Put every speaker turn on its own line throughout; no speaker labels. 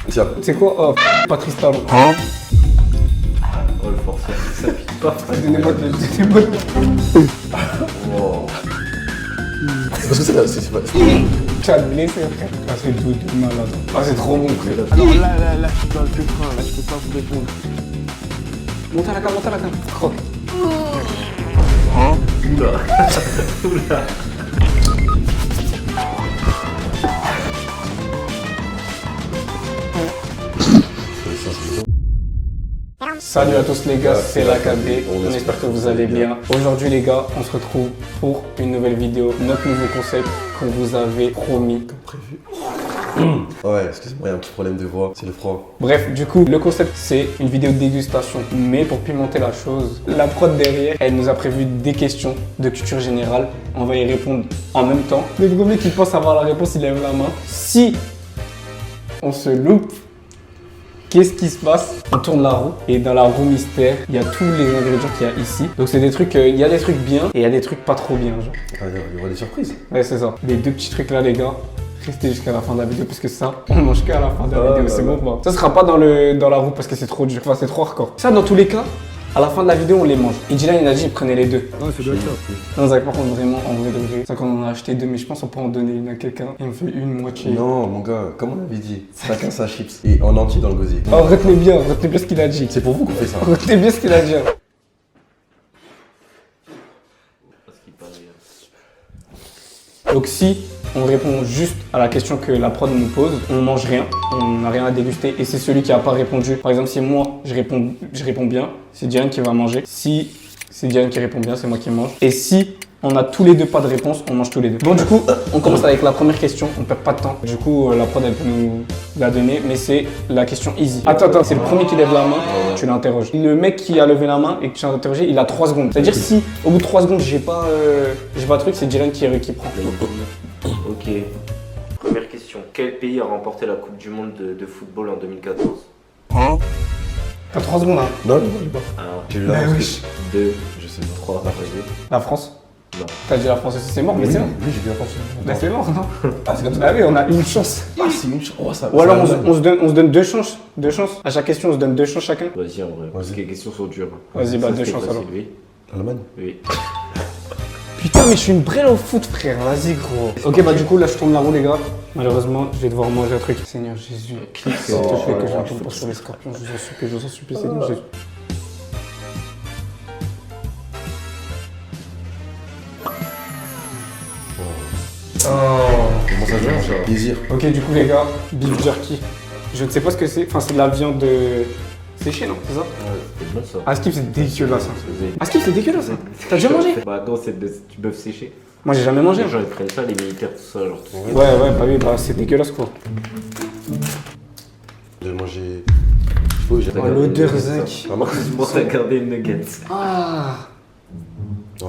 Tiens.
C'est quoi? Oh, Patrice Talon.
Hein?
Oh le forceur, ça pique pas.
Donnez-moi de...
Wow.
C'est parce que c'est là, c'est pas.
Tu as blessé, frère. Ah, c'est tout de malade. Ah, c'est trop bon, frère.
Alors là, je suis dans le pétrin, là, je peux pas vous répondre.
Monte à la cam, monte à la cam. Croque.
Oula. Oula.
Salut à tous les gars, c'est l'AKB, on espère que vous allez bien. Aujourd'hui les gars, on se retrouve pour une nouvelle vidéo, notre nouveau concept qu'on vous avait promis.
Prévu. Ouais, excusez-moi, il y a un petit problème de voix, c'est le froid.
Bref, du coup, le concept c'est une vidéo de dégustation, mais pour pimenter la chose, la prod derrière, elle nous a prévu des questions de culture générale. On va y répondre en même temps. Le premier qui pense avoir la réponse, il lève la main. Si on se loupe, qu'est-ce qui se passe? On tourne la roue et dans la roue mystère, il y a tous les ingrédients qu'il y a ici. Donc c'est des trucs, il y a des trucs bien et il y a des trucs pas trop bien, genre.
Ah, il y aura des surprises.
Ouais, c'est ça. Les deux petits trucs là, les gars. Restez jusqu'à la fin de la vidéo parce que ça, on mange qu'à la fin de la vidéo, c'est bon quoi. Ça sera pas dans la roue parce que c'est trop dur, enfin c'est trop hardcore. Ça, dans tous les cas, à la fin de la vidéo, on les mange. Et Dylan, il a dit, il prenait les deux.
Non, c'est doit être ça.
Non, Zach, par contre, vraiment, en vrai de vrai, c'est qu'on en a acheté deux, mais je pense qu'on peut en donner une à quelqu'un et on fait une moitié.
Non, mon gars, comme on avait dit, chacun sa chips et en entier dans le gosier.
Oh, retenez bien ce qu'il a dit.
C'est pour vous qu'on fait ça.
Retenez bien ce qu'il a dit.
Parce qu'il paraît.
Donc si on répond juste à la question que la prod nous pose, on mange rien, on n'a rien à déguster et c'est celui qui n'a pas répondu. Par exemple, si moi je réponds bien, c'est Diane qui va manger. Si c'est Diane qui répond bien, c'est moi qui mange. Et si on a tous les deux pas de réponse, on mange tous les deux. Bon, du coup, on commence avec la première question, on perd pas de temps. Du coup, la prod elle peut nous la donner, mais c'est la question easy. Attends, c'est le premier qui lève la main, tu l'interroges. Le mec qui a levé la main et que tu as interrogé, il a 3 secondes. C'est-à-dire si au bout de 3 secondes j'ai pas de truc, c'est Dylan qui prend.
Ok. Première question. Quel pays a remporté la Coupe du Monde de football en 2014?
T'as 3 secondes, hein.
Non, non, j'ai pas.
1,
J'ai eu la réponse.
2,
Je sais pas.
3, vas-y.
La France.
Non.
T'as dit la France aussi, c'est mort, mais
Oui,
c'est mort.
oui, j'ai bien pensé.
Bah c'est mort, non?
Ah, c'est comme ça.
Bah oui, on a une chance.
Ah, c'est une chance. Oh, ça.
Ou alors
ça-
on se donne 2 chances. 2 chances. À chaque question, on se donne 2 chances chacun.
Vas-y, en vrai. Parce
Vas-y.
que les questions sont dures.
Vas-y, bah
Ça,
2
c'était
chances
facile,
alors.
Oui.
L'Allemagne.
Oui.
Putain, mais je suis une brêle au foot, frère. Vas-y, gros. Ok, bah du coup, là, je tourne la roue, les gars. Malheureusement, je vais devoir manger un truc. Seigneur Jésus, s'il te plaît, que je ne tombe pas sur les scorpions. Je vous en supplie, Seigneur Jésus.
Comment ça vient? Plaisir.
Ok, du coup, les gars, beef jerky. Je ne sais pas ce que c'est. Enfin, c'est de la viande séchée, non? C'est ça?
C'est bien ça.
Askip, c'est dégueulasse. Hein.
Vas-y.
Askip, c'est dégueulasse. Hein. T'as déjà mangé?
Bah attends, c'est du bœuf séché.
Moi, j'ai jamais mangé.
Les gens ils prennent ça, les militaires, tout ça, genre.
Ouais, bah oui, bah c'est dégueulasse, quoi.
J'ai mangé. Oh, j'ai
Oh, l'odeur, Zach.
Vraiment?
Moi, regarder une nugget.
Ah.
Ouais.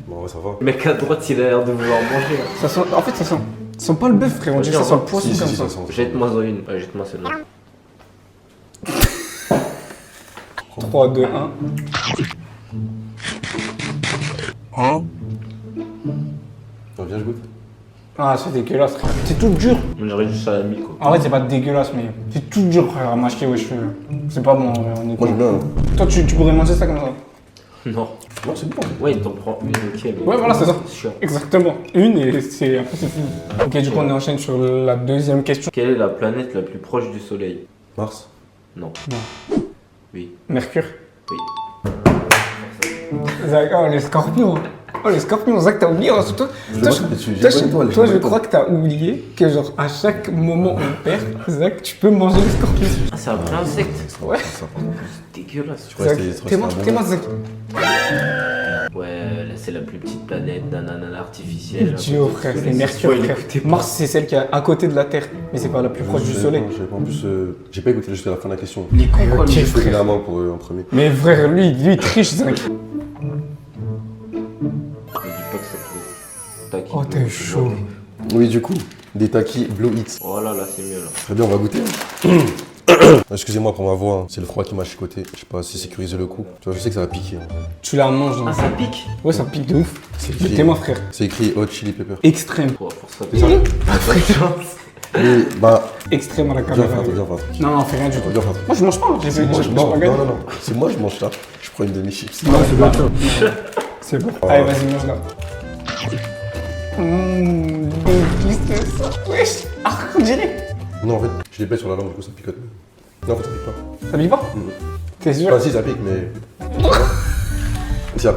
Bon, ouais, ça va.
Le mec à droite, il a l'air de vouloir manger. Hein.
Ça sent, en fait, ça sent pas le bœuf, frère. On dirait que ça sent le poisson
Si,
comme
si,
ça.
ça sent.
Jette-moi en une. Ouais, jette-moi celle-là.
3, 2, 1.
On vient, je goûte.
Ah, c'est dégueulasse, frère. C'est tout dur.
On aurait juste à la mi, quoi.
En vrai, c'est pas dégueulasse, mais c'est tout dur, frère, à mâcher, wesh. C'est pas bon,
Moi,
honnêtement.
j'aime bien. Hein.
Toi, tu pourrais manger ça comme ça.
Non.
Non, c'est bon.
Ouais, il t'en prend une, ok. Mais...
Ouais, voilà, c'est ça.
Chiant.
Exactement. Une et c'est après, c'est fini. Ok, du coup, on enchaîne sur la deuxième question.
Quelle est la planète la plus proche du Soleil?
Mars.
Non.
Non.
Oui.
Mercure.
Oui.
Zach, oh, les scorpions. Oh, les scorpions, Zach, t'as oublié. Toi, je crois que t'as oublié que, genre, à chaque moment où on perd, Zach, tu peux manger les scorpions.
Ah, c'est un vrai insecte.
Ouais.
C'est dégueulasse.
Ouais,
Zach,
c'était-
t'es mort, Zach.
Ouais, là, c'est la plus petite planète d'un ananas artificiel.
Idiot, frère, c'est Mercure,
Ouais,
frère.
écoutez,
Mars, c'est celle qui est à côté de la Terre, mais c'est pas la plus proche du Soleil.
En plus, j'ai pas écouté jusqu'à la fin de la question.
Il est con, quoi,
J'ai
lui,
fait la
frère.
main pour en premier.
Mais frère, lui, il triche, Zach.
Ne dis pas que ça peut. Tac,
Oh, t'es chaud.
Oui, du coup, des takis Blue Hits.
Oh là là, c'est mieux là.
Très bien, on va goûter. Excusez-moi pour ma voix, hein. C'est le froid qui m'a chicoté. Je sais pas si sécuriser le coup. Tu vois, je sais que ça va piquer. En vrai.
Tu la manges,
Ah,
hein.
ça pique.
Ouais, ça pique de ouf.
C'est
Mais
écrit,
t'es moi, frère.
c'est écrit Hot Chili Pepper.
Extrême.
Oh, pour ça, t'es
Oui, bah,
Extrême à la
viens
caméra.
faire un truc, viens faire un truc.
Non, non, fais rien du tout.
Viens faire un truc.
Moi, je mange pas. J'ai fait.
Moi,
j'ai
non,
pas
non,
gagné.
non, non. C'est moi, je mange ça. Je prends une demi-chips.
Non, c'est bon. C'est bon.
Oh.
Allez, vas-y, mange là. Qu'est-ce que ça? Wesh. Ah, on dirait.
Non, en fait, je les baisse sur la langue, du coup, ça picote. Non, en fait, ça pique pas.
Ça pique pas? T'es sûr?
Enfin, si, ça pique, mais. Tiens.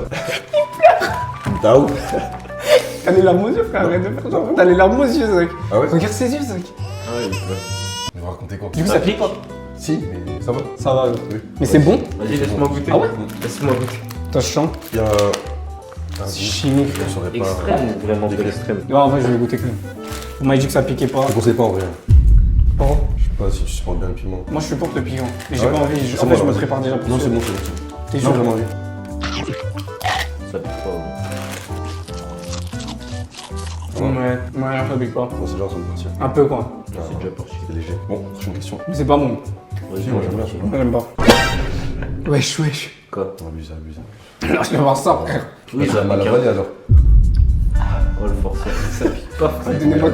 T'as où?
T'as les larmes aux yeux, frère. Arrête de faire genre. T'as les larmes aux yeux, Zach.
Ah ouais?
Regarde ses yeux, Zach.
Ah ouais,
Je vais raconter quoi?
Du coup, ça pique pas.
Si, mais ça va.
Ça va.
Oui.
Mais c'est bon?
Vas-y, laisse-moi goûter.
Ah ouais?
Laisse-moi goûter.
T'as chiant.
Il y a un
C'est
goût.
chimique.
Je saurais pas.
Extrême ou vraiment de l'extrême?
Non, en vrai, je vais goûter quand même. On m'a dit que ça piquait pas.
Je te conseille pas en vrai.
Oh.
Je sais pas si tu supportes bien le piment.
Moi, je supporte le piquant. Mais j'ai
Ah ouais?
pas envie.
C'est
En
bon,
fait, je me
vas-y.
prépare déjà pour
Non,
ça.
c'est bon, c'est bon.
T'es
J'ai
sûr?
vraiment envie.
Ça pique pas.
Ouais, ça pique pas.
Bon, c'est déjà en train de partir.
Un peu quoi.
C'est déjà parti.
C'est léger. Bon, prochaine question.
Mais c'est pas bon.
Vas-y,
Si, moi j'aime bien.
Moi, j'aime pas. Wesh.
Quoi?
Abusé.
Non, je vais voir ça, frère.
Oui, ça
mal
pique.
avalé alors.
Oh, le forceur. Ça pique pas.
Donnez-moi.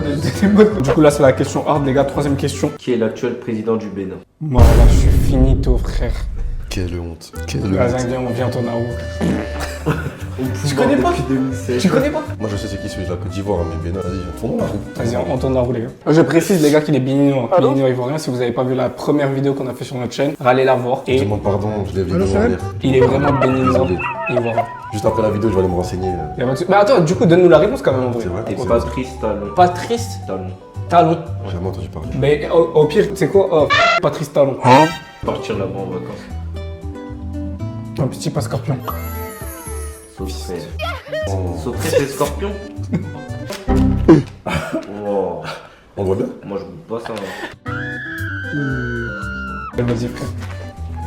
Du coup, là, c'est la question hard, les gars. Troisième question.
Qui est l'actuel président du Bénin?
Moi, là, je suis finito, frère.
Quelle honte. Quelle
Vas-y,
honte.
viens, on vient ton Naou.
Tu
connais pas?
Depuis 2016.
Tu connais pas?
Moi je sais c'est qui celui de la Côte d'Ivoire, mais Bénin, vas-y, tournons la roue.
Vas-y, on tourne la roue, les gars. Je précise, les gars, qu'il est béninois. Béninois ivoirien. Si vous avez pas vu la première vidéo qu'on a fait sur notre chaîne, allez la voir.
Je
Et
demande pardon, je lève les deux en l'air.
il est vraiment béninois
Désolé.
ivoirien.
Juste après la vidéo, je vais aller me renseigner.
Y a pas de souci. Mais attends, du coup, donne-nous la réponse quand même, en vrai.
C'est vrai.
Et
C'est
Patrice Talon.
Patrice
Talon.
Talon.
J'ai jamais entendu parler.
Mais au pire, c'est quoi? Oh, Patrice Talon.
Partir là-bas en vacances.
Un petit pas scorpion.
Sauterelle.
Oh.
Sauterelle et scorpion. Wow.
On voit bien?
Moi je goûte pas ça. Hein.
Vas-y, frère.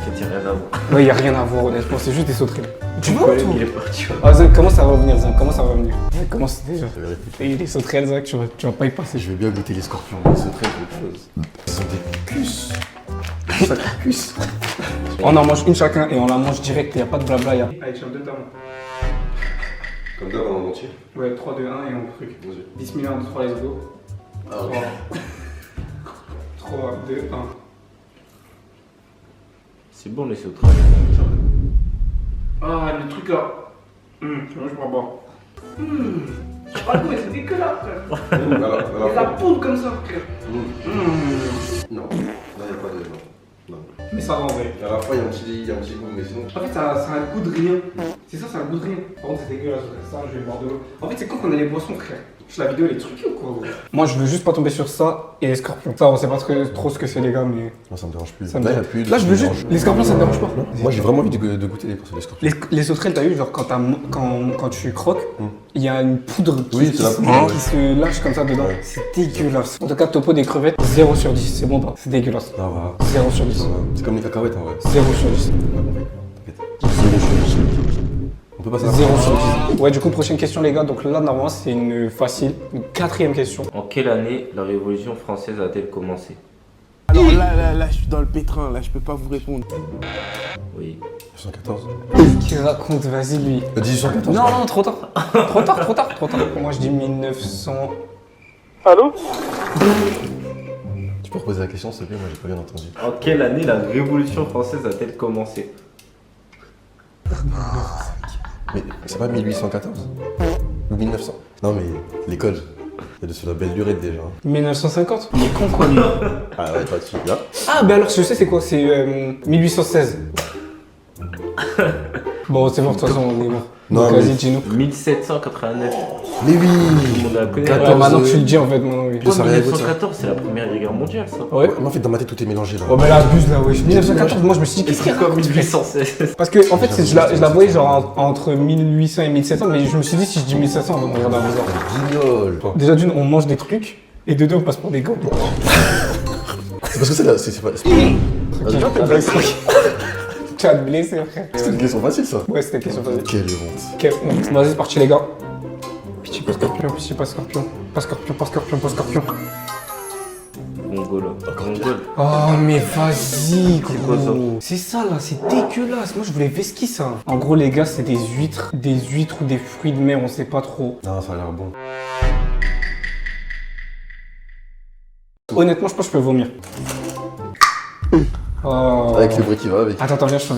Ça tient rien à voir.
Ouais, y a rien à voir, honnêtement, c'est juste des sauterelles. Tu vois
collègue,
tout?
il est parti.
Ah, Zach, comment ça va revenir, Zach? Comment ça va revenir? Zach, comment c'est déjà?
Je vais répéter.
Et les sauterelles, Zach, tu vas pas y passer.
Je vais bien goûter les scorpions. Les sauterelles, c'est autre chose. Ils sont des cuisses. Ça cuisse.
On en mange une chacun et on la mange direct, y a pas de blabla, y a. Allez, tiens, deux talons.
Comme d'hab, en entier.
Ouais, 3, 2, 1 et on truc.
Vas-y.
Bismillah, 1, 2, 3, let's go.
Ah,
3, 2, 1.
C'est bon les sauterelles.
Ah, le truc là. Moi, je prends pas. Ah, mais c'est dégueulasse, frère. Et la poudre comme ça, frère.
Non, là, il n'y a pas de. Non.
Mais ça va en vrai.
À la fin, il y a un petit goût, mais sinon.
En fait, ça a un goût de rien. C'est ça, ça a un goût de rien. Par contre, c'est dégueulasse. Ça, je vais boire de l'eau. En fait, c'est quand qu'on a les boissons, frère. La vidéo, elle est truquée ou quoi? Moi, je veux juste pas tomber sur ça et les scorpions. Ça, on sait pas trop ce que c'est, les gars, mais.
Moi, ça me dérange plus.
Ça me
Là, il y a
dérange.
plus de.
Là, je veux juste. Les scorpions, ça me dérange pas.
Moi, j'ai vraiment envie de goûter les scorpions.
Les sauterelles, t'as vu, genre quand tu croques, il y a une poudre
Oui, c'est la poudre,
qui
ouais.
se lâche comme ça dedans.
Ouais.
C'est dégueulasse. En tout cas, topo des crevettes, 0 sur 10. C'est bon pas? C'est dégueulasse.
Ça va.
0 sur 10.
Ça va. C'est comme les cacahuètes en vrai.
0 sur 10.
T'inquiète. 0 sur 10. On peut passer à la
0 sur 10. Ouais, du coup, prochaine question, les gars. Donc là, normalement, c'est une facile. Une quatrième question.
En quelle année la Révolution française a-t-elle commencé?
Alors là, je suis dans le pétrin, là, je peux pas vous répondre.
Oui.
1914.
Qui raconte, vas-y, lui.
1814.
Non, non, trop tard. Trop tard. Moi, je dis 1900.
Allô?
Tu peux reposer la question, s'il te plaît? Moi, j'ai pas bien entendu.
En quelle année la Révolution française a-t-elle commencé?
Mais c'est pas 1814? Ou 1900? Non, mais l'école, il y a de la belle durée déjà.
1950. Il est con, quoi, lui.
Ah ouais, toi, tu là?
Ah, bah alors, je sais, c'est quoi? C'est 1816. Bon, c'est bon, de toute façon, on est mort.
Non,
Donc,
mais-
vas-y, dis-nous.
1789.
Mais oui!
Tout le monde la connaît.
14.
Ouais, maintenant que tu le dis, en fait, maintenant, oui.
Je sais rien,
1914, c'est la première guerre mondiale, ça.
Ouais.
Mais en fait, dans ma tête, tout est mélangé là.
Oh, mais là, abuse, là, wesh. 1914, moi, je me suis dit, qu'est-ce qu'il
C'est comme
raconte?
1816.
Parce que, en fait, je la voyais genre entre 1800 et 1700, mais je me suis dit, si je dis 1700, on va me regarder un bizarre.
Guignol!
Déjà, d'une, on mange des trucs, et de deux, on passe pour des gars.
C'est parce que c'est là, c'est pas.
Tu vas te blesser, frère.
C'est une question facile ça.
Ouais, c'était question facile.
Quelle honte.
Quelle honte. Vas-y, c'est parti, les gars. Pitié, pas scorpion, pitié, pas scorpion. Pas scorpion, pas scorpion, pas scorpion.
Congo là. Congo.
Oh mais vas-y
C'est quoi ça?
gros. C'est ça là, c'est dégueulasse. Moi je voulais Veski ça. En gros les gars c'est des huîtres ou des fruits de mer, on sait pas trop.
Non, ça a l'air bon.
Honnêtement je pense que je peux vomir. Oh.
Avec le bruit qui va, avec.
Attends, viens chaud.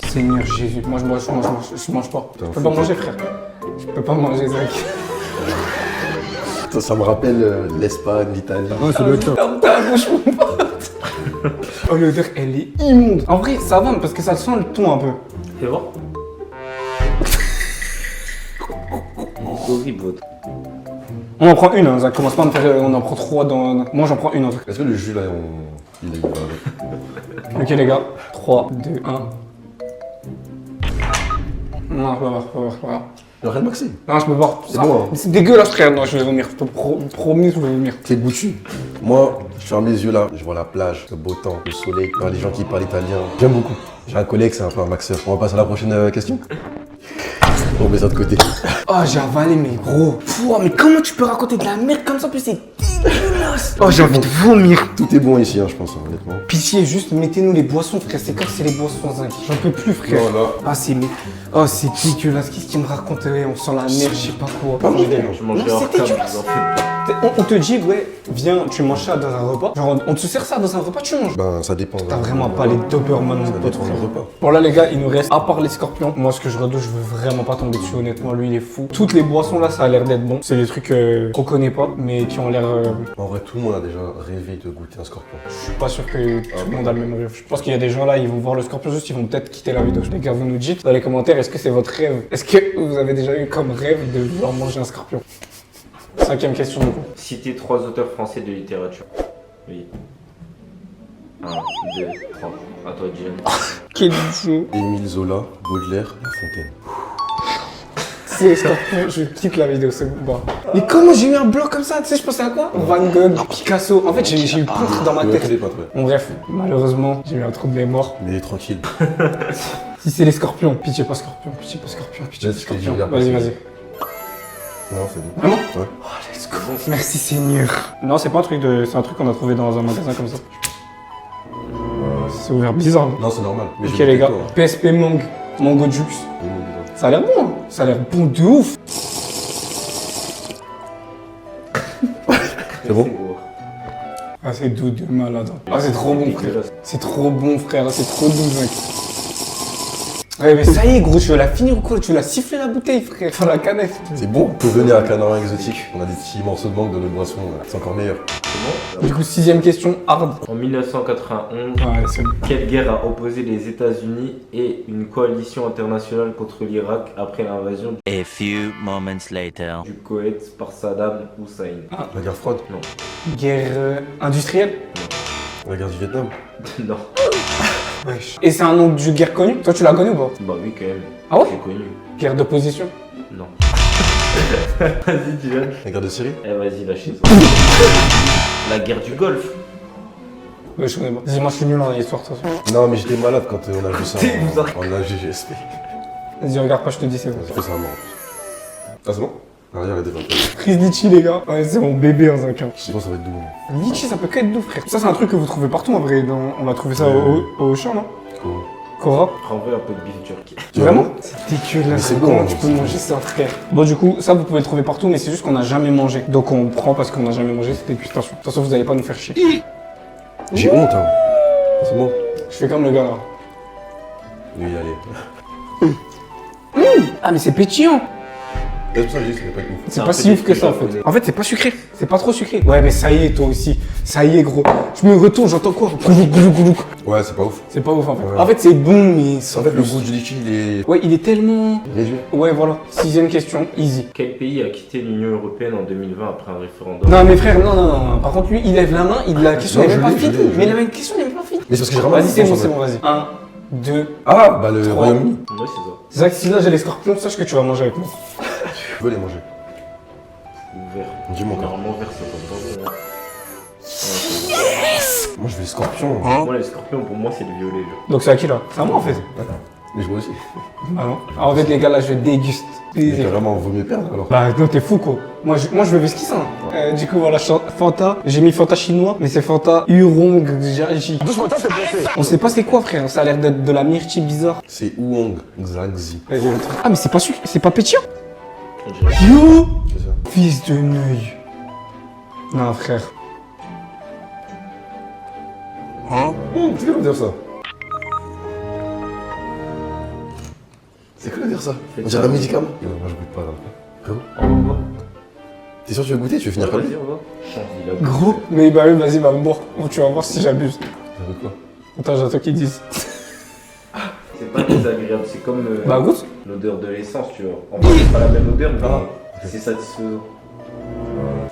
Seigneur Jésus, moi je mange pas. Je peux pas manger frère. Je peux pas manger Zach.
Ça me rappelle l'Espagne, l'Italie.
Oh, ça doit être ça.
Ferme ta bouche mon pote. Oh l'odeur elle est immonde. En vrai ça va parce que ça sent le thon un peu.
Fais voir. Horrible votre.
On en prend une, hein, Zach, commence pas à me faire. On en prend 3 dans. Moi j'en prends une en tout cas.
Est-ce que le jus là, il est pas avec?
Ok les gars, 3, 2, 1. Non, je peux voir.
Non, rien de maxi.
Non, je peux voir.
C'est bon, hein.
C'est dégueulasse frère, non, je vais vomir. Je te promis, je vais vomir.
C'est goûtu. Moi, je ferme les yeux là, je vois la plage, le beau temps, le soleil, les gens qui parlent italien. J'aime beaucoup. J'ai un collègue, c'est un peu un maxeur. On va passer à la prochaine question. On met ça de côté.
Oh, j'ai avalé, mais gros. Pouah, mais comment tu peux raconter de la merde comme ça? En plus, c'est dégueulasse. Oh, j'ai envie de vomir.
Tout est bon ici, hein, je pense, honnêtement.
Pitié, juste mettez-nous les boissons, frère. C'est comme c'est les boissons, Zach. J'en peux plus, frère.
Non, là.
Ah, c'est dégueulasse. Qu'est-ce qu'il me racontait? On sent la merde, je sais pas quoi.
Pas manger,
Je mange
Non,
hors
c'est
table,
dégueulasse.
vous en faites pas.
On te dit, ouais, viens, tu manges ça dans un repas. Genre, on te sert ça dans un repas, tu manges.
Ben, ça dépend.
T'as vraiment pas les Doberman,
Ça
mon pote.
dépend du repas.
Bon là les gars, il nous reste, à part les scorpions, moi ce que je redoute, je veux vraiment pas tomber dessus honnêtement, lui il est fou. Toutes les boissons là, ça a l'air d'être bon. C'est des trucs qu'on connaît pas, mais qui ont l'air...
En vrai, tout le monde a déjà rêvé de goûter un scorpion.
Je suis pas sûr que tout le monde a le même rêve. Je pense qu'il y a des gens là, ils vont voir le scorpion juste, ils vont peut-être quitter la vidéo. Les gars, vous nous dites dans les commentaires, est-ce que c'est votre rêve? Est-ce que vous avez déjà eu comme rêve de vouloir manger un scorpion? 5ème question du coup.
Citez 3 auteurs français de littérature. Oui. 1, 2, 3. À toi, Gian.
Quel fou.
Émile Zola, Baudelaire, La Fontaine.
C'est les scorpions, je quitte la vidéo, c'est bon. Mais comment j'ai eu un bloc comme ça? Tu sais, je pensais à quoi? Van Gogh, Picasso. En fait, j'ai eu plein de trucs dans ma
Je
tête.
connais pas, toi.
Bon bref, malheureusement, j'ai eu un trou de mémoire.
Mais tranquille.
Si c'est les scorpions, pitié pas scorpion, pitié pas scorpion, pitié pas
Est-ce que j'ai
scorpion.
eu la
Vas-y,
place
vas-y.
Non, c'est bon.
Vraiment?
Ouais.
Oh, let's go. Merci Seigneur. Non, c'est pas un truc de... C'est un truc qu'on a trouvé dans un magasin comme ça. C'est ouvert bizarre.
Non, c'est normal. Mais
Ok
j'ai
les
goûté,
gars,
toi.
PSP Mango Jux.
Dis-moi.
Ça a l'air bon, hein. Ça a l'air bon de ouf.
C'est bon?
gros.
Ah c'est doux de malade. Ah c'est trop bon frère. C'est trop bon frère, c'est trop doux mec. Ouais mais ça y est gros, tu veux la finir ou quoi? Tu veux la siffler la bouteille frère, enfin la canette.
C'est bon, on peut venir à Canarin Exotique. On a des petits morceaux de mangue dans nos boissons, c'est encore meilleur.
C'est bon?
Du coup 6ème question, hard.
En 1991,
Ouais c'est bon.
quelle guerre a opposé les États-Unis et une coalition internationale contre l'Irak après l'invasion
A few moments later.
du Koweït par Saddam Hussein?
La guerre froide,
Non.
Guerre industrielle.
la guerre du Vietnam.
Non.
Wesh. Et c'est un nom de guerre connu? Toi tu l'as connu ou pas?
Bah oui, quand même.
Ah ouais?
C'est connu.
Guerre d'opposition.
Non. Vas-y, Dylan.
La guerre de Syrie.
Eh, vas-y, lâchez ça. La guerre du Golfe.
Ouais je connais pas. Vas-y moi je suis nul en histoire de toute façon.
Non, mais j'étais malade quand on a vu ça
Vous
en AGGSP.
Vas-y regarde pas, je te dis c'est bon.
J'ai fait ça à mort. Ah, c'est bon? Ah, regarde, elle est déjà
Prise litchi les gars. Ouais c'est mon bébé en 5 ans.
Je pense que ça va être doux. hein.
Litchi ça peut que être doux frère. Ça c'est un truc que vous trouvez partout en vrai. On a trouvé ça au champ non?
Cool.
Cora?
Renvoie un peu de bif turc.
Tu veux
Vraiment? C'est dégueulasse.
Mais c'est
Comment
bon,
tu peux
c'est
manger ça, frère? Bon, du coup, ça vous pouvez le trouver partout, mais c'est juste qu'on n'a jamais mangé. Donc on prend parce qu'on n'a jamais mangé cette dégustation. De toute façon, vous allez pas nous faire chier.
J'ai honte, hein. C'est bon?
Je fais comme le gars là.
Oui, allez.
Ah, mais c'est pétillant!
C'est pour ça que j'ai dit que c'était pas ouf.
C'est
un
pas
peu
si ouf que ça en
dégueu,
fait. En fait, c'est pas sucré. C'est pas trop sucré. Ouais, mais ça y est, toi aussi. Ça y est, gros. Je me retourne, j'entends quoi? Glouc, glouc, glouc.
Ouais, c'est pas ouf.
C'est pas ouf en fait.
Ouais.
En fait, c'est bon, mais sans
En fait, le
plus.
goût du litchi, il est
Ouais, il est tellement.
réduit.
Ouais, voilà. 6ème question, easy.
Quel pays a quitté l'Union Européenne en 2020 après un référendum?
Non, mais frère, non. Par contre, lui, il lève la main, la question
Non,
n'est même
je
pas
l'ai, je
finie.
l'ai.
Mais la même question n'est même pas finie.
Mais c'est parce que j'ai ramassé.
Vas-y, c'est bon, vas-y. 1, 2.
Ah, bah le
3.
Royaume-Uni.
Ouais, c'est ça.
Zach, si là j'ai les scorpions, sache que tu vas manger avec moi.
Je veux les manger.
Vert.
Dis-moi encore.
Normalement, vert, c'est pas bon.
Moi, je veux les scorpions.
Moi, les scorpions, pour moi, c'est le violet. Genre.
Donc c'est à qui là? C'est à moi en fait.
Mais Mais je vois aussi.
Bah non. Ah, en fait, les gars, là, je déguste.
Mais carrément, vaut mieux perdre alors.
Bah non, t'es fou quoi. Moi je veux whisky ça. Du coup voilà, Fanta. J'ai mis Fanta chinois, mais c'est Fanta Hurong Jaji. On sait pas c'est quoi frère, ça a l'air d'être de la myrtille bizarre.
C'est Ouang Xangzi.
Ah mais c'est pas sucre, c'est pas pétillant.
On dirait-
Yo,
C'est ça.
fils de neuil. Non frère.
C'est quoi dire ça? C'est quoi dire ça? On dirait un médicament? Non, moi je goûte pas là. Frérot?
Au revoir.
T'es sûr que tu veux goûter? Tu veux finir comme lui?
Vas-y, au revoir. Change, il a-
Gros, mais bah oui, vas-y, va me boire. Tu vas voir si j'abuse.
Ça veut quoi?
Attends, j'attends qu'ils disent.
C'est pas désagréable, c'est comme
Bah goûte.
l'odeur de l'essence, tu vois. En fait, c'est pas la même odeur, mais
Ah.
c'est satisfaisant.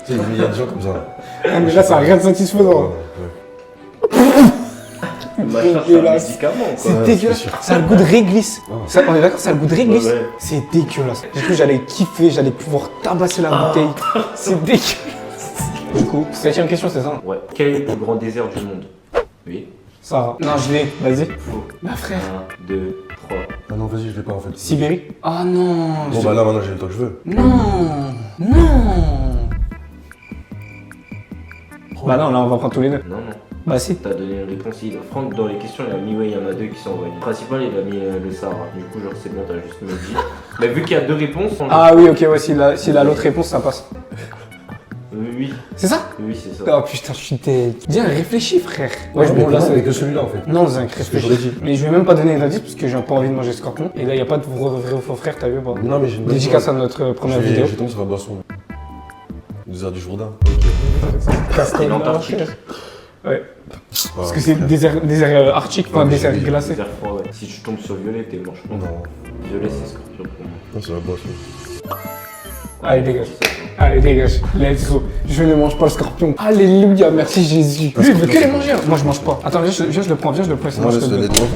Tu sais, il y a des gens comme ça.
Ah mais là ça a rien de satisfaisant.
Ouais.
Le machin, c'est un
dégueulasse.
médicament, quoi.
C'est
Ouais,
dégueulasse.
c'est sûr.
Ça a le goût de réglisse.
Ah.
Ça, on est d'accord, ça a le goût de réglisse.
Ouais, ouais.
C'est dégueulasse. Du coup, j'allais kiffer, j'allais pouvoir tabasser la bouteille. C'est dégueulasse. Du coup, 7ème question, c'est ça hein?
Ouais. Quel est le plus grand désert du monde? Oui.
Sarah. Non, je l'ai. Vas-y.
Faux.
Ma frère.
1, 2, 3.
Ah non, vas-y, je l'ai pas en fait.
Sibérie. Ah non.
Bon bah là maintenant j'ai le temps que je veux.
Non. Non. Bah non, là, on va prendre tous les deux.
Non, non.
Bah si.
T'as donné une réponse. Franck, dans les questions, il a mis ouais, il y en a deux qui sont envoyés. Le principal, il a mis le Sahara. Du coup, genre, c'est bon, t'as juste me dit. Mais vu qu'il y a deux réponses, on...
Ah oui, ok, ouais, s'il a l'autre réponse, ça passe.
Oui,
C'est ça?
oui, c'est ça.
Oh putain, je suis deg. Viens, réfléchis, frère.
Ouais,
bon, là, c'est
que celui-là en fait.
Non, Zinc,
que j'aurais
réfléchis.
dit.
Mais je vais même pas donner d'indice parce que j'ai pas envie de manger scorpion. Et là, il n'y a pas de vrai ou faux frère, t'as vu? Bon.
Non mais j'ai une bonne
Dédicace à notre première vidéo.
J'ai tombé sur la boisson. Désert du Jourdain.
Et l'Antarctique.
Ouais. Parce que c'est désert arctique, pas
Ouais,
désert
oui.
glacé.
Désert froid, ouais. Si tu tombes sur violet, t'es mort, je pense.
Non,
Violet, c'est scorpion pour moi.
non c'est la boisson.
Allez, dégage. Allez, dégage. Let's go. Je ne mange pas le scorpion. Alléluia, merci Jésus. Lui, il veut que les manger. Moi, je mange pas. Attends, viens, je le prends, sinon
Moi
je
je
te
te
le
l'ai
donne.
demandé.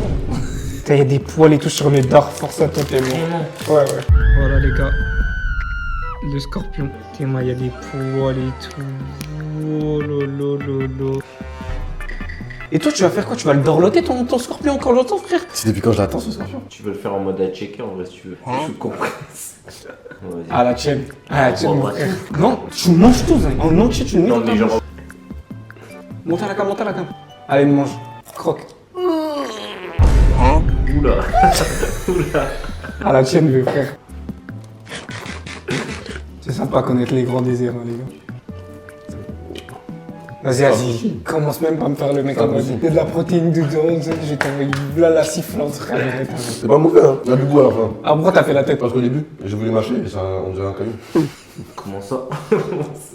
Putain, il y a des poils et tout sur mes dards, force à toi, t'es bon. Ouais. Voilà, les gars. Le scorpion. Et moi, il y a des poils et tout. Oh lolo. Et toi, tu vas faire quoi? Tu vas le dorloter ton scorpion quand j'entends, frère?
C'est depuis quand je l'attends ce scorpion?
Tu veux le faire en mode à checker en vrai si tu veux. Sous compresse. Vas-y.
Ah, la tienne. Ah, la tienne,
Bon,
mon
ouais.
frère. Non, tu manges tout, Zin. En entier, tu le mets
Non
dans ta
mais
bouche.
genre.
Monte à la cam. Allez, mange. Croque.
Oula. Oula.
À la tienne, vieux frère. C'est sympa connaître les grands désirs, hein, les gars. Vas-y. Commence même pas à me faire le mec en mode. Il y a de la protéine dedans, j'ai t'envoyé là la sifflante, frère.
C'est pas mauvais hein, il y a du goût à la fin.
Ah, pourquoi t'as fait la tête?
Parce qu'au début, j'ai voulu mâcher et ça, on dirait un caillou.
Comment ça?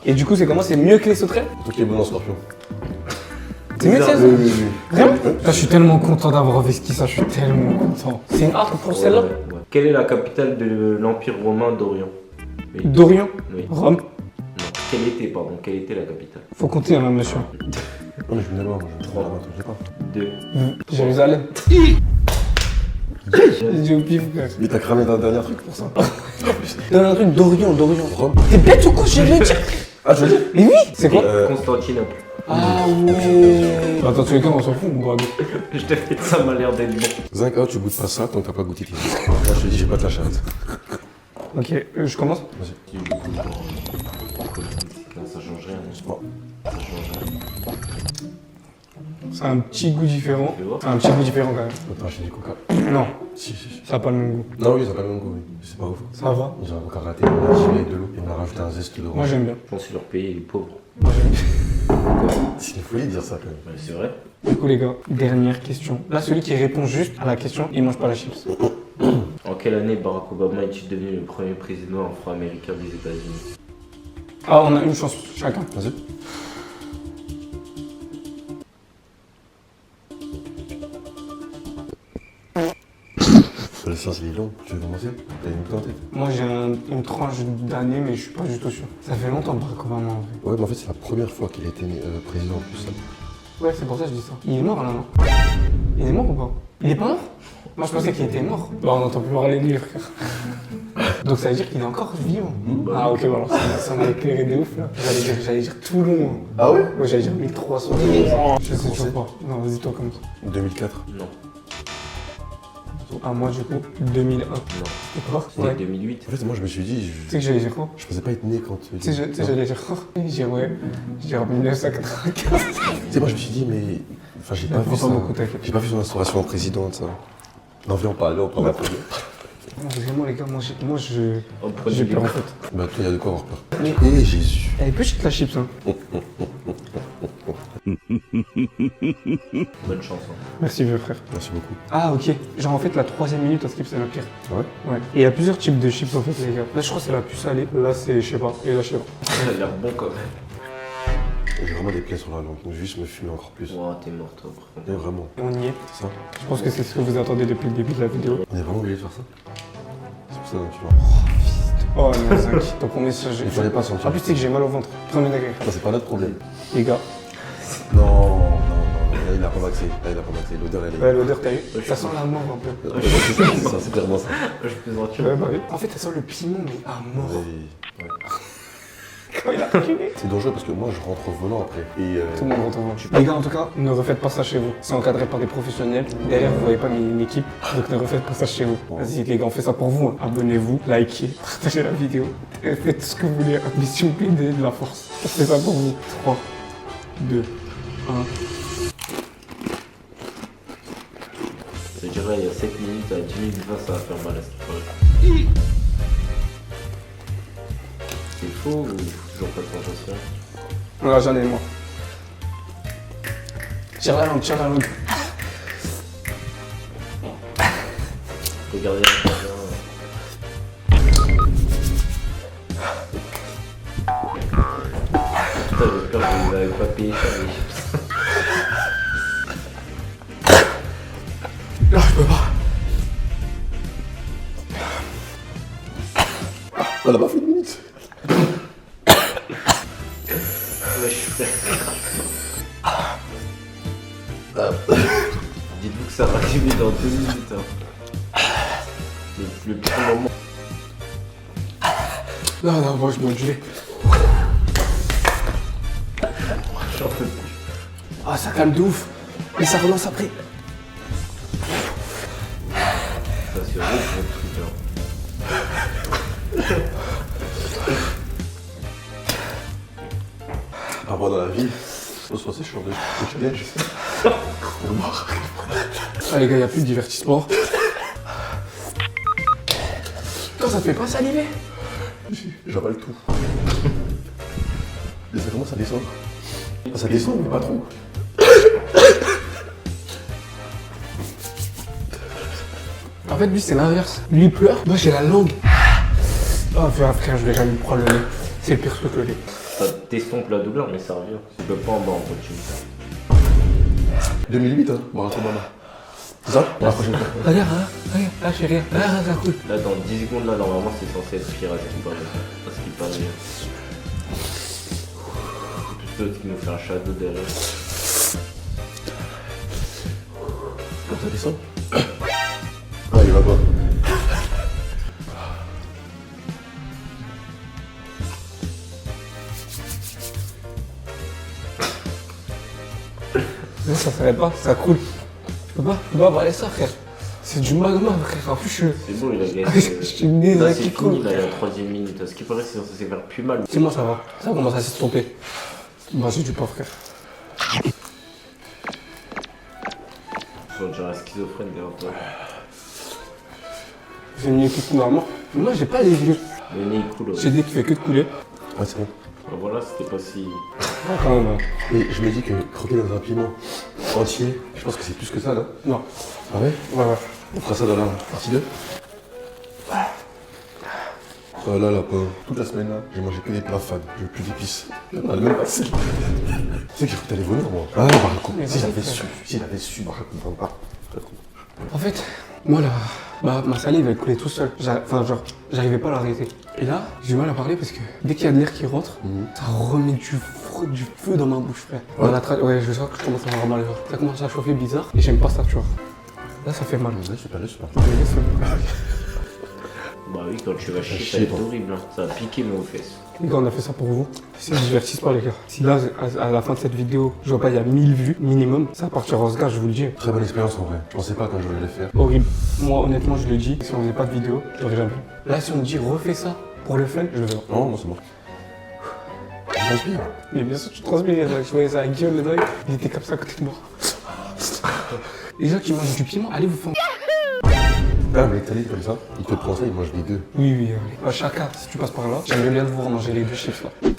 Et du coup, c'est comment? C'est mieux que les sauterelles?
Tout qui est bon en scorpion.
C'est mieux que ça?
Oui.
Vraiment? Je suis tellement content d'avoir vécu ça, je suis tellement content. C'est une arme pour celle-là?
Ouais. Quelle est la capitale de l'Empire romain d'Orient? Oui.
Dorian?
Oui.
Rome?
Non. Quelle était la capitale?
Faut compter, hein, monsieur.
Non mais je venais là-bas, moi je sais pas.
2.
Jérusalem. J'ai dit au pif, frère.
Mais t'as cramé ta dernière truc pour ça.
Donne un truc Dorian.
Rome.
T'es bête ou quoi? Je vais le dire.
Ah je veux dire.
Mais oui! C'est quoi?
Constantinople.
Ah ouais! Attends, tous les cas, on s'en fout, on va goûter.
Je t'ai fait ça, m'a l'air d'être bon.
Zinc, tu goûtes pas ça tant que t'as pas goûté tes Moi je te dis, j'ai pas de la charrette.
Ok, je commence?
Vas-y.
Non, ça change rien.
Bon.
Ça change rien.
C'est un petit goût différent.
Tu vois?
C'est un petit goût différent quand même.
Attends, j'ai du coca.
Non,
Si.
ça a pas le même goût.
Non, oui, ça n'a pas le même goût, oui. C'est pas ouf.
Ça va?
Ils ont un coca raté, on a tiré avec de l'eau et on a rajouté un zeste de
Moi j'aime bien.
Je pense que leur pays est pauvre.
Moi j'aime bien.
C'est une folie de dire ça quand même.
Ouais, c'est vrai.
Du coup les gars, dernière question. Là, celui qui répond juste à la question, il mange pas la chips.
En quelle année Barack Obama est-il devenu le premier président afro-américain des États-Unis?
Ah, on a une chance chacun.
Vas-y. Le sens il est long, tu veux commencer? T'as une minute en tête?
Moi j'ai une tranche d'année, mais je suis pas du tout sûr. Ça fait longtemps Barack Obama en vrai.
Ouais, mais en fait, c'est la première fois qu'il a été président en plus. Ça.
Ouais, c'est pour ça que je dis ça. Il est mort là, non? Il est mort ou pas? Il est pas mort? Moi je pensais qu'il était mort. Bah on n'entend plus parler de lui, frère. Donc ça veut dire qu'il est encore vivant. Ah ok, voilà, ça m'a éclairé de ouf là. J'allais dire tout long.
Ah ouais?
Ouais, j'allais dire 1300. Je sais toujours pas. Non, vas-y toi comme ça.
2004.
Non.
Ah, moi, du coup, 2001.
Non.
C'est quoi?
C'était
Ouais.
2008.
En fait, moi, je me suis dit,
Tu sais que j'allais dire quoi?
je pensais pas être né quand.
Tu sais, j'allais dire quoi? Je dis ouais. Je dirais 1995.
Tu sais, moi, je me suis dit, mais. Enfin, j'ai pas vu ça.
beaucoup, t'inquiète.
J'ai pas vu son instauration en présidente, ça. Non, viens, on parle, on parle.
Non, vraiment, les gars, moi,
On prenait
j'ai
des
peur en
Bah, toi, il y a de quoi avoir peur.
Mais-
Et Jésus.
Elle est petite la chips, hein.
Bonne chance. Hein.
Merci, vieux frère.
Merci beaucoup.
Ah, ok. Genre, en fait, la 3e minute à skip, c'est la pire.
Ouais.
Ouais. Et il y a plusieurs types de chips, en fait, les gars. Là, je crois que c'est la plus salée. Là, c'est, je sais pas. Et là, je sais pas.
Ça a l'air bon quand même.
J'ai vraiment des plaies sur la langue, donc juste me fumer encore plus.
Ouah, t'es mort toi, par contre.
Et vraiment,
Et on y est.
c'est ça.
Je pense que c'est ce que vous attendez depuis le début de la vidéo.
On est vraiment obligé de faire ça. C'est pour ça, tu vois.
Oh non, Zach, ton premier message.
Il fallait pas sentir.
En plus, tu sais que j'ai mal au ventre. Premier degré.
Ça, c'est pas notre problème.
Les gars,
Non, non, non. Là, il a pas maxé. Là, il a pas maxé. L'odeur, elle est.
ouais, l'odeur, t'as eu? Ça sent la mort un peu.
C'est ça, c'est clairement ça.
Je plaisante.
Ouais, bah oui. En fait, ça sent le piment, mais à mort.
Ouais.
Quand il a reculé.
C'est dangereux parce que moi, je rentre au volant après. Et
Tout le monde rentre au volant. Les gars, en tout cas, ne refaites pas ça chez vous. C'est encadré par des professionnels. Derrière, vous voyez pas une équipe. Donc ne refaites pas ça chez vous. Vas-y, les gars, on fait ça pour vous. Hein. Abonnez-vous, likez, partagez la vidéo. Et faites ce que vous voulez. Mais s'il vous plaît, donnez de la force. On fait ça pour vous. 3, 2, 1.
Je dirais, il y a 7 minutes, à 10 minutes 20, ça va faire mal à cette fois. C'est faux ou toujours pas de sensation?
Voilà, j'en ai moi. Tire la langue, tire la langue.
Regardez la caméra. Putain, j'ai peur que vous n'avez pas payé cher les chips.
Là, je peux pas.
on a pas fait une minute.
Ouais, je suis frère. Dites-vous que ça va arriver dans 2 minutes. Hein. Le pire moment.
Non, non, moi je me gelé.
J'en peux plus.
Ah, ça calme de ouf. Mais ça relance après.
Ça, c'est vrai, c'est un truc. Hein.
Parfois dans la vie, faut se passer sur de challenge.
Ah, les gars, y a plus de divertissement. Quand ça te fait pas saliver?
J'avale tout. Et ça commence à descendre. Ah, ça descend, mais pas trop.
En fait, lui, c'est l'inverse. Lui, il pleure. Moi, j'ai la langue. Oh, frère, je vais jamais me prendre le nez. C'est le pire truc, le lait.
Ça t'estompe la douleur, mais ça revient. Tu peux pas en bas, on continue.
2008, hein, Barack Obama. C'est ça pour la prochaine fois.
Regarde, hein. Regarde, là, je fais rien. Là, ça coule.
Là, dans 10 secondes, là, normalement, c'est censé être pire à ce qui paraît. À ce qui paraît. C'est plus l'autre qui nous fait un shadow derrière.
Comme ça descend. Ah, il va pas.
Là, ça s'arrête pas, ça coule. Je peux pas avaler ça, frère. C'est du magma, frère. En plus,
C'est bon, il a gagné.
je suis né
Là,
là
c'est
qui
fini,
coule.
là, il y a la 3ème minute. À ce qui paraît, c'est censé faire plus mal.
C'est moi, ça va. Ça commence à s'estomper. Moi, j'ai du pas, frère.
On dirait un schizophrène derrière toi.
J'ai une nez qui coule normalement. Mais moi, j'ai pas les yeux.
Le nez, il coule.
J'ai des qui fait que de couler.
Ouais, c'est bon.
Ben voilà, c'était pas si.
Ah, quand même. Hein.
Et je me dis que croquer dans un piment entier, je pense que c'est plus que ça, là.
Non.
Ah ouais?
Ouais, ouais.
On fera ça dans la partie 2. Ah là, là, pas. Toute la semaine, là, j'ai mangé que des plats fades. Je veux plus d'épices. On a le même passé. Tu sais que j'ai cru que t'allais vomir, moi. Ah, par contre,
Mais
si
vas-y,
j'avais
frère.
su, si j'avais su, par contre, pas.
En fait, moi là, ma salive elle coulait tout seul. Enfin, genre, j'arrivais pas à l'arrêter. Et là, j'ai du mal à parler parce que dès qu'il y a de l'air qui rentre, ça remet du feu dans ma bouche, frère.
Ouais.
Ouais, je sens que je commence à avoir mal. Genre. Ça commence à chauffer bizarre et j'aime pas ça, tu vois. Là, ça fait mal.
Ouais, super, super.
Je vais laisser.
Bah oui, quand tu vas chier, ça
chier,
va être
toi.
horrible. Hein. Ça va piquer mes fesses.
Les gars, on a fait ça pour vous. C'est un divertissement, les gars. Si là, à la fin de cette vidéo, je vois pas, il y a 1000 vues minimum, ça va partir en regard, je vous le dis.
Très bonne expérience en vrai. Je pensais pas qu'un jour je vais le faire.
Horrible. Moi, honnêtement, je le dis, si on faisait pas de vidéo, j'aurais jamais. Là, si on me dit refais ça pour le fun, je le fais.
Non, non, c'est bon. Je transpire.
Mais bien sûr, tu transmets, je voyais ça à Guillaume, le dingue. Il était comme ça à côté de moi. Les gens qui mangent du piment, allez vous faire.
Ah, mais t'as dit comme ça, il te prend ça, il mange les deux.
Oui, allez. Chacun, si tu passes par là, j'aimerais bien vous manger les deux chiffres là.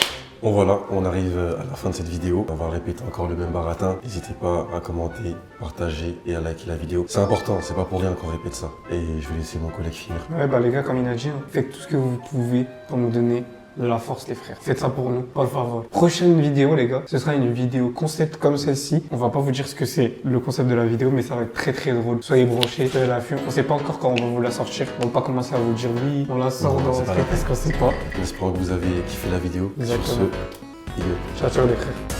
Bon voilà, on arrive à la fin de cette vidéo. On va répéter encore le même baratin. N'hésitez pas à commenter, partager et à liker la vidéo. C'est important, c'est pas pour rien qu'on répète ça. Et je vais laisser mon collègue finir.
Ouais, bah les gars, comme il a dit, hein, faites tout ce que vous pouvez pour nous donner de la force, les frères. Faites ça pour nous, por favor. Prochaine vidéo, les gars, ce sera une vidéo concept comme celle-ci. On va pas vous dire ce que c'est le concept de la vidéo, mais ça va être très très drôle. Soyez branchés, soyez à l'affût. On sait pas encore quand on va vous la sortir. On va pas commencer à vous dire oui, on la sort
Non,
dans
c'est pas grave.
parce qu'on sait pas.
J'espère que vous avez kiffé la vidéo.
Exactement.
Sur ce,
Ciao, ciao les frères.